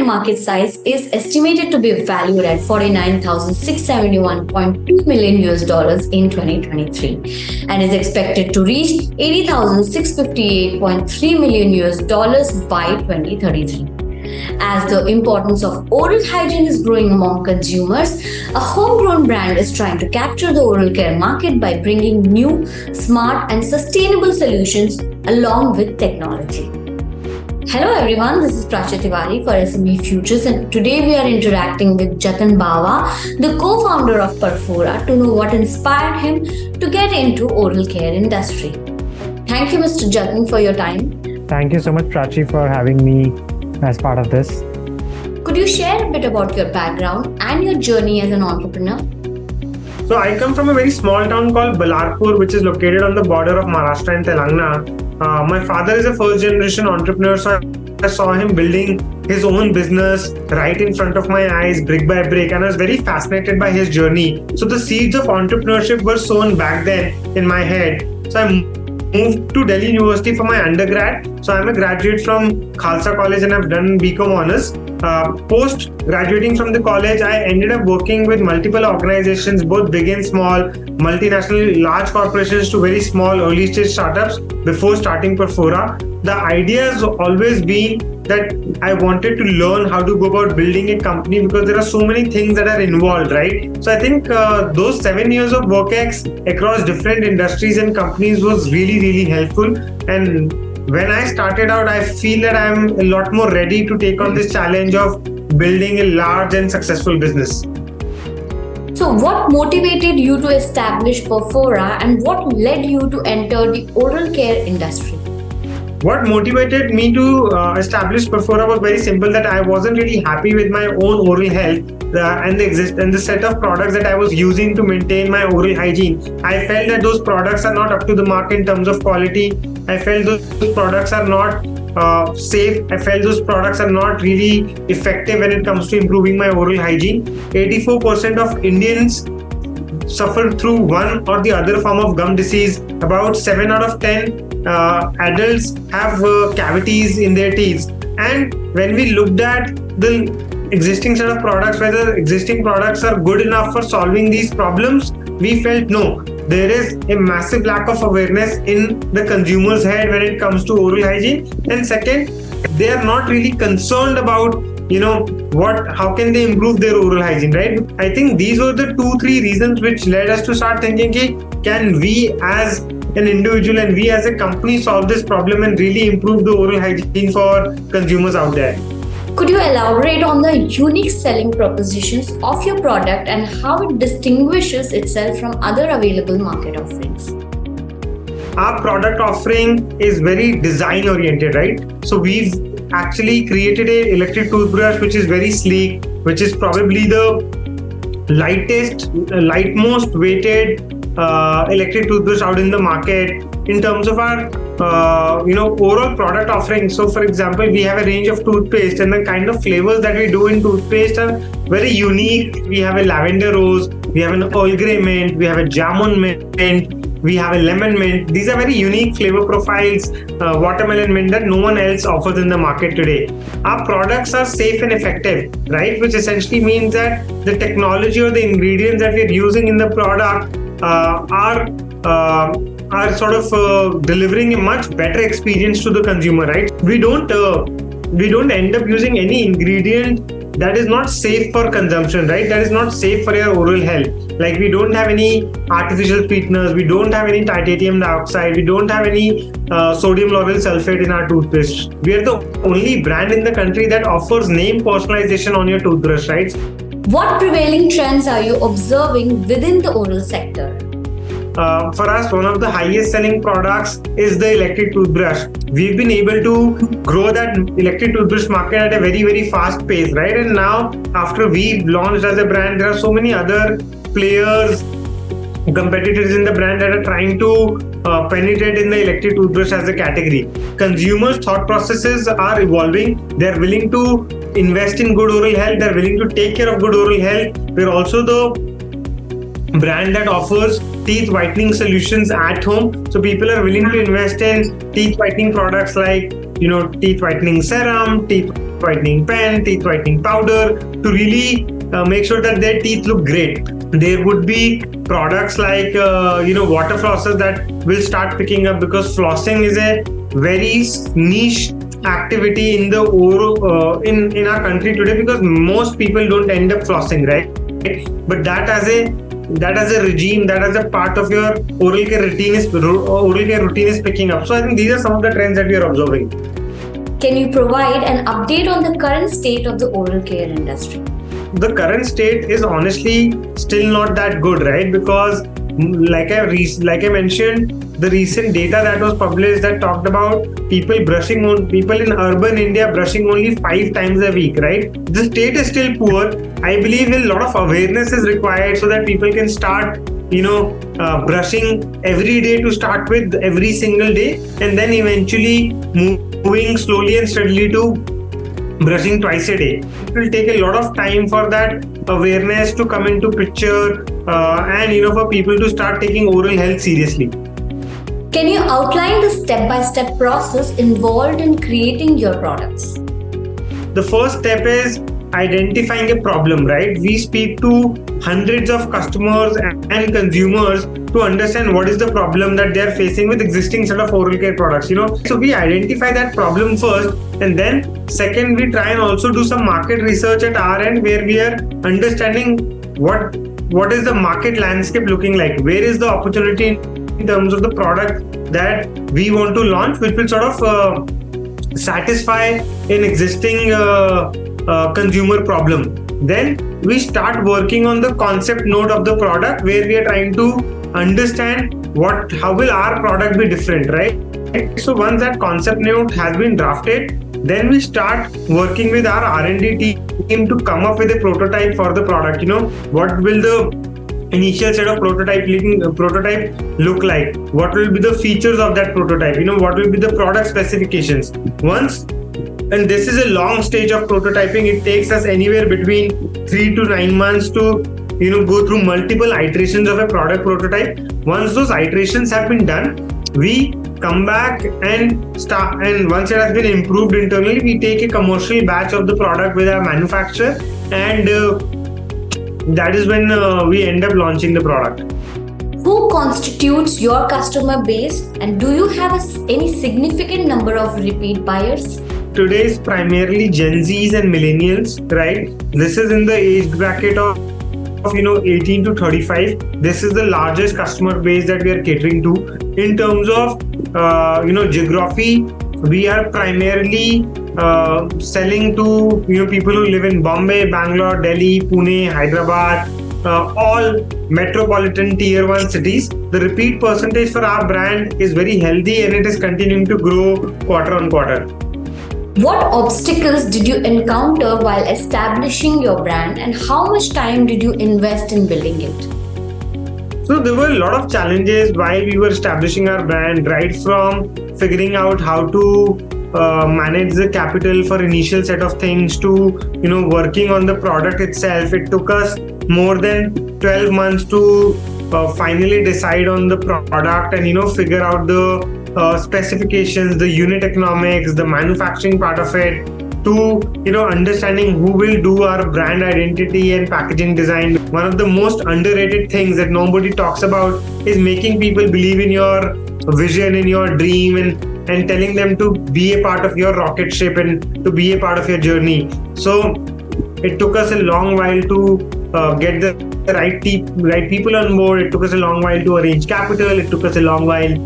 market size is estimated to be valued at 49,671.2 million US dollars in 2023 and is expected to reach 80,658.3 million US dollars by 2033. As the importance of oral hygiene is growing among consumers, a homegrown brand is trying to capture the oral care market by bringing new, smart, and sustainable solutions along with technology. Hello everyone, this is Prachi Tiwari for SME Futures, and today we are interacting with Jatan Bawa, the co-founder of Perfora, to know what inspired him to get into oral care industry. Thank you, Mr. Jatan, for your time. Thank you so much, Prachi, for having me as part of this. Could you share a bit about your background and your journey as an entrepreneur? So I come from a very small town called Balarpur, which is located on the border of Maharashtra and Telangana. My father is a first generation entrepreneur, so I saw him building his own business right in front of my eyes, brick by brick, and I was very fascinated by his journey. So the seeds of entrepreneurship were sown back then in my head. So I moved to Delhi University for my undergrad. So I'm a graduate from Khalsa College and I've done BCom honors. Post graduating from the college, I ended up working with multiple organizations, both big and small, multinational, large corporations to very small early stage startups before starting Perfora. The idea has always been that I wanted to learn how to go about building a company because there are so many things that are involved, right? So I think those 7 years of work across different industries and companies was really, really helpful. And when I started out, I feel that I'm a lot more ready to take on this challenge of building a large and successful business. So what motivated you to establish Perfora and what led you to enter the oral care industry? What motivated me to establish Perfora was very simple, that I wasn't really happy with my own oral health and the set of products that I was using to maintain my oral hygiene. I felt that those products are not up to the mark in terms of quality. I felt those products are not safe. I felt those products are not really effective when it comes to improving my oral hygiene. 84% of Indians suffer through one or the other form of gum disease. About 7 out of 10 adults have cavities in their teeth. And when we looked at the existing set of products, whether existing products are good enough for solving these problems, we felt no. There is a massive lack of awareness in the consumer's head when it comes to oral hygiene. And second, they are not really concerned about how can they improve their oral hygiene, right? I think these were the 2-3 reasons which led us to start thinking, can we as an individual and we as a company solve this problem and really improve the oral hygiene for consumers out there? Could you elaborate on the unique selling propositions of your product and how it distinguishes itself from other available market offerings? Our product offering is very design oriented, right? So we've actually created an electric toothbrush which is very sleek, which is probably the lightmost weighted electric toothbrush out in the market in terms of our overall product offering. So for example, we have a range of toothpaste and the kind of flavors that we do in toothpaste are very unique. We have a lavender rose, we have an Earl Grey mint, we have a jamun mint, we have a lemon mint. These are very unique flavor profiles, watermelon mint that no one else offers in the market today. Our products are safe and effective, right? Which essentially means that the technology or the ingredients that we're using in the product are sort of delivering a much better experience to the consumer, right? We don't end up using any ingredient that is not safe for consumption, right? That is not safe for your oral health. Like we don't have any artificial sweeteners, we don't have any titanium dioxide, we don't have any sodium lauryl sulfate in our toothpaste. We are the only brand in the country that offers name personalization on your toothbrush, right? What prevailing trends are you observing within the oral sector? For us, one of the highest selling products is the electric toothbrush. We've been able to grow that electric toothbrush market at a very, very fast pace, right? And now, after we launched as a brand, there are so many other players, competitors in the brand that are trying to penetrate in the electric toothbrush as a category. Consumers' thought processes are evolving. They're willing to invest in good oral health. They're willing to take care of good oral health. We're also the brand that offers teeth whitening solutions at home. So people are willing to invest in teeth whitening products like, teeth whitening serum, teeth whitening pen, teeth whitening powder to really make sure that their teeth look great. There would be products like water flossers that will start picking up, because flossing is a very niche activity in the in our country today, because most people don't end up flossing, right? But that as a regime, that as a part of your oral care routine is picking up. So I think these are some of the trends that we are observing. Can you provide an update on the current state of the oral care industry? The current state is honestly still not that good, right? Because like I mentioned, the recent data that was published that talked about people in urban India brushing only 5 times a week, right? The state is still poor. I believe a lot of awareness is required so that people can start brushing every day to start with, every single day, and then eventually moving slowly and steadily to brushing twice a day. It will take a lot of time for that awareness to come into picture and for people to start taking oral health seriously. Can you outline the step-by-step process involved in creating your products? The first step is identifying a problem, right? We speak to hundreds of customers and consumers to understand what is the problem that they are facing with existing set of oral care products. So we identify that problem first, and then second, we try and also do some market research at our end, where we are understanding what is the market landscape looking like, where is the opportunity in terms of the product that we want to launch, which will sort of satisfy an existing consumer problem. Then we start working on the concept node of the product, where we are trying to understand how will our product be different, right? So once that concept node has been drafted, then we start working with our R&D team to come up with a prototype for the product. What will the initial set of prototype look like? What will be the features of that prototype? What will be the product specifications? And this is a long stage of prototyping. It takes us anywhere between 3 to 9 months to go through multiple iterations of a product prototype. Once those iterations have been done, we come back and start, and once it has been improved internally, we take a commercial batch of the product with our manufacturer, and that is when we end up launching the product. Who constitutes your customer base, and do you have any significant number of repeat buyers? Today is primarily Gen Zs and millennials, right? This is in the age bracket of 18 to 35. This is the largest customer base that we are catering to. In terms of geography, we are primarily selling to people who live in Bombay, Bangalore, Delhi, Pune, Hyderabad, all metropolitan tier 1 cities. The repeat percentage for our brand is very healthy, and it is continuing to grow quarter on quarter. What obstacles did you encounter while establishing your brand, and how much time did you invest in building it? So there were a lot of challenges while we were establishing our brand, right from figuring out how to manage the capital for initial set of things to working on the product itself. It took us more than 12 months to finally decide on the product and figure out the specifications, the unit economics, the manufacturing part of it, to understanding who will do our brand identity and packaging design. One of the most underrated things that nobody talks about is making people believe in your vision, in your dream, and telling them to be a part of your rocket ship and to be a part of your journey. So it took us a long while to get the right people on board. It took us a long while to arrange capital. It took us a long while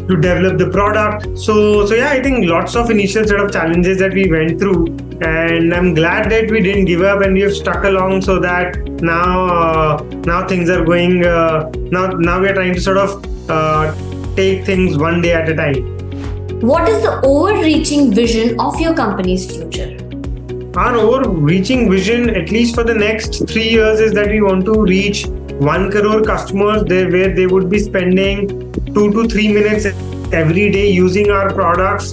to develop the product. So yeah, I think lots of initial set of challenges that we went through, and I'm glad that we didn't give up and we have stuck along, so that now things are going. Now we are trying to sort of take things one day at a time. What is the overreaching vision of your company's future? Our overreaching vision, at least for the next 3 years, is that we want to reach 1 crore customers there, where they would be spending 2 to 3 minutes every day using our products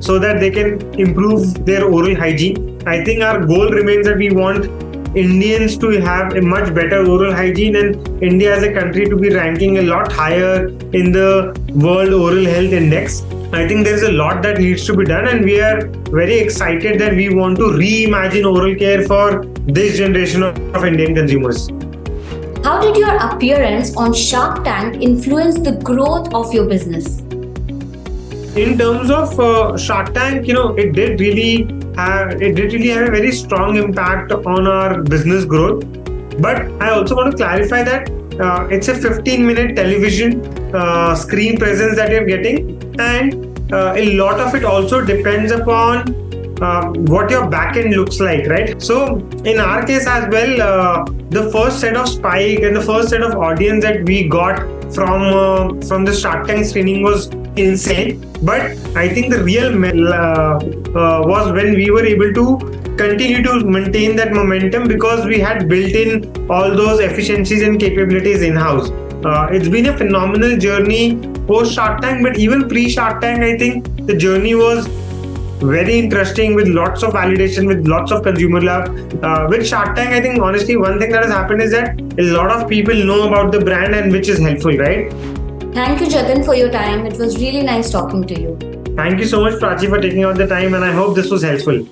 so that they can improve their oral hygiene. I think our goal remains that we want Indians to have a much better oral hygiene, and India as a country to be ranking a lot higher in the World Oral Health Index. I think there's a lot that needs to be done, and we are very excited that we want to reimagine oral care for this generation of Indian consumers. How did your appearance on Shark Tank influence the growth of your business? In terms of Shark Tank, it did really have a very strong impact on our business growth. But I also want to clarify that it's a 15-minute television screen presence that you're getting, and a lot of it also depends upon what your backend looks like, right? So in our case as well, the first set of spike and the first set of audience that we got from the Shark Tank screening was insane. But I think the real was when we were able to continue to maintain that momentum, because we had built in all those efficiencies and capabilities in-house. It's been a phenomenal journey post Shark Tank, but even pre-Shark Tank, I think the journey was very interesting, with lots of validation, with lots of consumer love. With Shark Tank, I think honestly one thing that has happened is that a lot of people know about the brand, and which is helpful, right? Thank you, Jatan, for your time. It was really nice talking to you. Thank you so much, Prachi, for taking out the time, and I hope this was helpful.